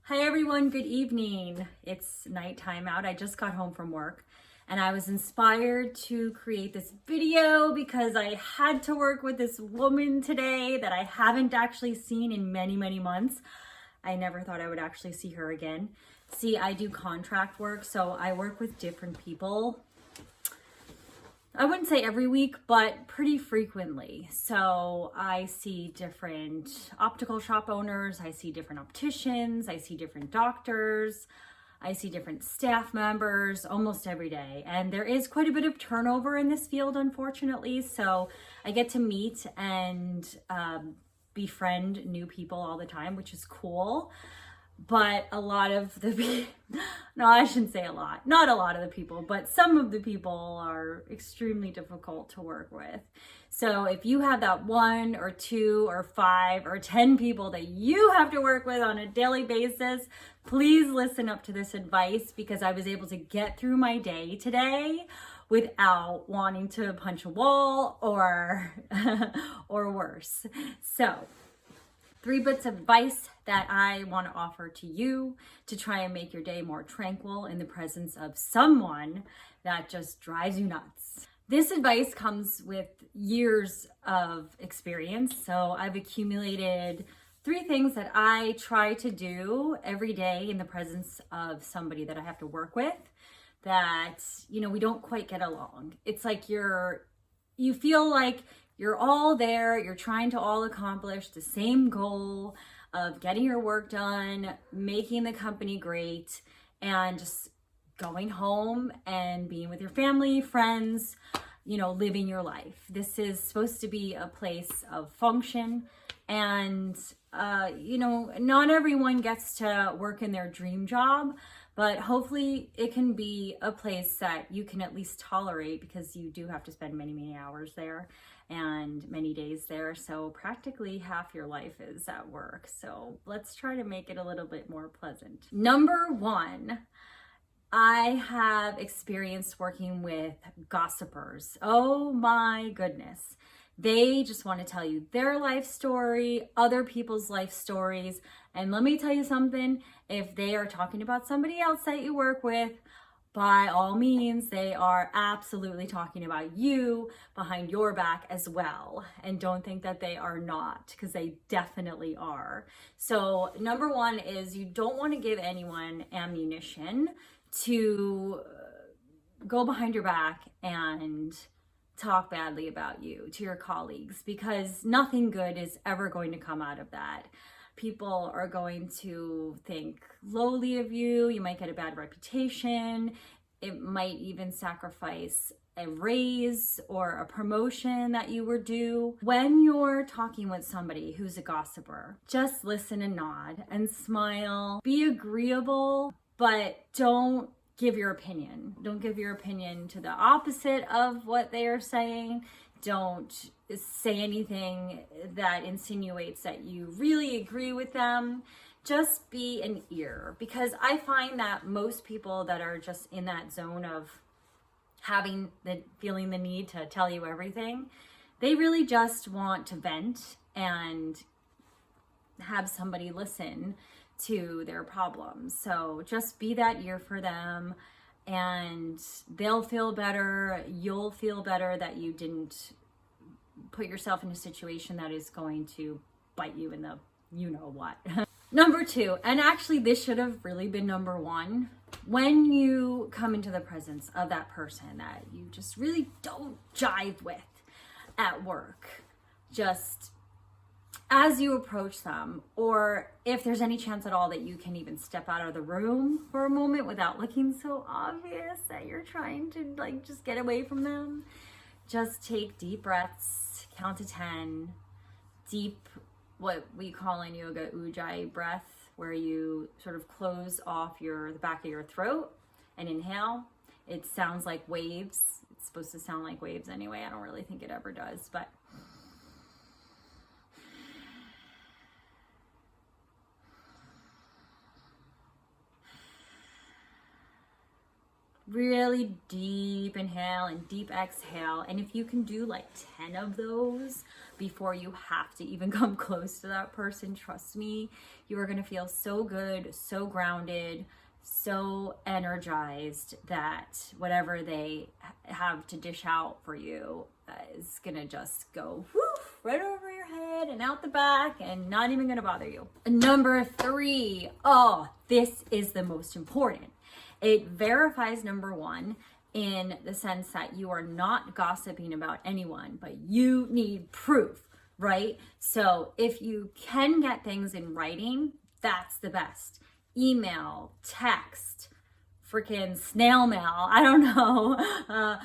Hi everyone, good evening. It's nighttime out. I just got home from work and I was inspired to create this video because I had to work with this woman today that I haven't actually seen in many months. I never thought I would actually see her again. See, I do contract work, so I work with different people. I wouldn't say every week, but pretty frequently. So I see different optical shop owners, I see different opticians, I see different doctors, I see different staff members almost every day. And there is quite a bit of turnover in this field, unfortunately. So I get to meet and befriend new people all the time, which is cool. But a lot of the no, I shouldn't say a lot, not a lot of the people, but some of the people are extremely difficult to work with. So if you have that 1 or 2 or 5 or 10 people that you have to work with on a daily basis, please listen up to this advice, because I was able to get through my day today without wanting to punch a wall or or worse. So 3 bits of advice that I want to offer to you to try and make your day more tranquil in the presence of someone that just drives you nuts. This advice comes with years of experience. So I've accumulated 3 things that I try to do every day in the presence of somebody that I have to work with that, we don't quite get along. It's like you feel like you're all there, you're trying to all accomplish the same goal of getting your work done, making the company great, and just going home and being with your family, friends, living your life. This is supposed to be a place of function, and not everyone gets to work in their dream job, but hopefully it can be a place that you can at least tolerate, because you do have to spend many hours there and many days there. So practically half your life is at work. So let's try to make it a little bit more pleasant. Number 1, I have experience working with gossipers. Oh my goodness. They just want to tell you their life story, other people's life stories. And let me tell you something, if they are talking about somebody else that you work with, by all means, they are absolutely talking about you behind your back as well. And don't think that they are not, because they definitely are. So number 1 is you don't want to give anyone ammunition to go behind your back and talk badly about you to your colleagues, because nothing good is ever going to come out of that. People are going to think lowly of you. You might get a bad reputation. It might even sacrifice a raise or a promotion that you were due. When you're talking with somebody who's a gossiper, just listen and nod and smile. Be agreeable, but don't give your opinion. Don't give your opinion to the opposite of what they are saying. Don't say anything that insinuates that you really agree with them. Just be an ear, because I find that most people that are just in that zone of feeling the need to tell you everything, they really just want to vent and have somebody listen to their problems. So just be that ear for them, and they'll feel better. You'll feel better that you didn't put yourself in a situation that is going to bite you in the what. Number 2, and actually this should have really been number 1, when you come into the presence of that person that you just really don't jive with at work, just as you approach them, or if there's any chance at all that you can even step out of the room for a moment without looking so obvious that you're trying to just get away from them, just take deep breaths, count to 10, deep, what we call in yoga ujjayi breath, where you sort of close off the back of your throat and inhale. It sounds like waves. It's supposed to sound like waves anyway. I don't really think it ever does, but Really deep inhale and deep exhale. And if you can do like 10 of those before you have to even come close to that person, trust me, you are going to feel so good, so grounded, so energized that whatever they have to dish out for you is going to just go whoof, right over your head and out the back and not even going to bother you. Number 3, oh, this is the most important. It verifies number 1 in the sense that you are not gossiping about anyone, but you need proof, right? So if you can get things in writing, that's the best. Email, text, freaking snail mail, I don't know,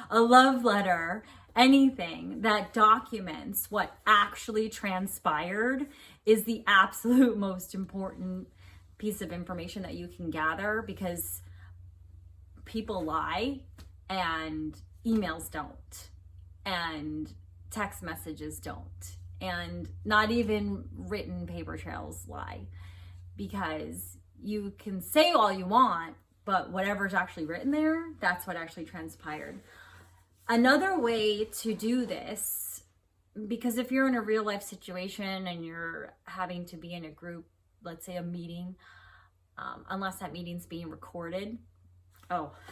a love letter, anything that documents what actually transpired is the absolute most important piece of information that you can gather, because people lie and emails don't and text messages don't, and not even written paper trails lie, because you can say all you want, but whatever's actually written there, that's what actually transpired. Another way to do this, because if you're in a real life situation and you're having to be in a group, let's say a meeting, unless that meeting's being recorded,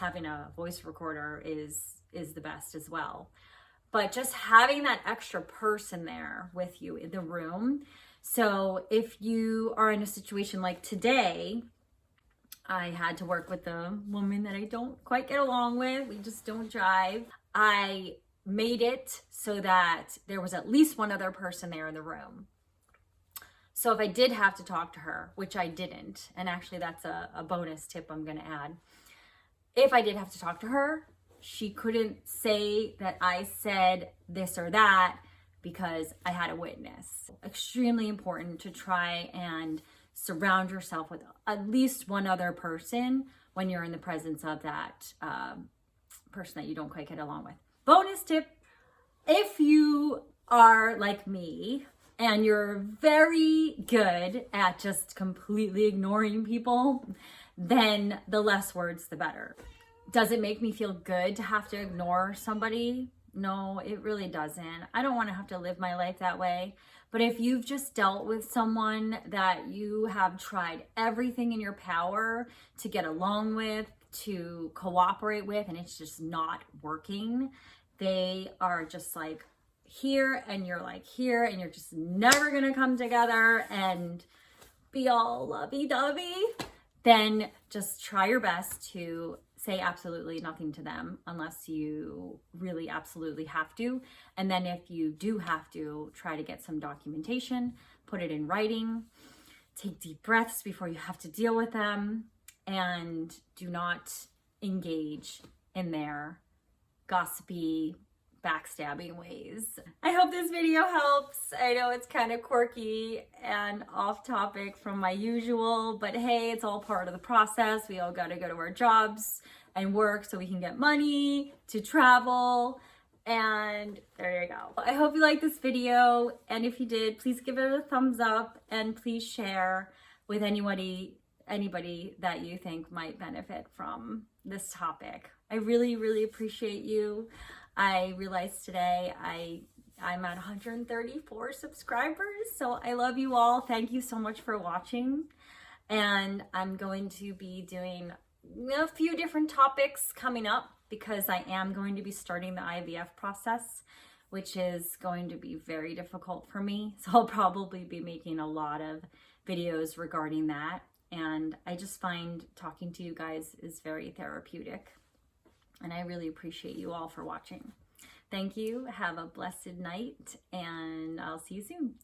having a voice recorder is the best as well. But just having that extra person there with you in the room. So if you are in a situation like today, I had to work with a woman that I don't quite get along with. We just don't jive. I made it so that there was at least one other person there in the room. So if I did have to talk to her, which I didn't, and actually that's a bonus tip I'm going to add. If I did have to talk to her, she couldn't say that I said this or that because I had a witness. Extremely important to try and surround yourself with at least one other person when you're in the presence of that person that you don't quite get along with. Bonus tip, if you are like me and you're very good at just completely ignoring people, then the less words, the better. Does it make me feel good to have to ignore somebody? No, it really doesn't. I don't want to have to live my life that way. But if you've just dealt with someone that you have tried everything in your power to get along with, to cooperate with, and it's just not working, they are just like here and you're like here, and you're just never going to come together and be all lovey-dovey, then just try your best to say absolutely nothing to them unless you really absolutely have to. And then if you do have to, try to get some documentation, put it in writing, take deep breaths before you have to deal with them, and do not engage in their gossipy, backstabbing ways. I hope this video helps. I know it's kind of quirky and off topic from my usual, but hey, it's all part of the process. We all got to go to our jobs and work so we can get money to travel. And there you go. I hope you liked this video. And if you did, please give it a thumbs up and please share with anybody that you think might benefit from this topic. I really, really appreciate you. I realized today I'm at 134 subscribers, so I love you all. Thank you so much for watching. And I'm going to be doing a few different topics coming up because I am going to be starting the IVF process, which is going to be very difficult for me. So I'll probably be making a lot of videos regarding that. And I just find talking to you guys is very therapeutic. And I really appreciate you all for watching. Thank you. Have a blessed night, and I'll see you soon.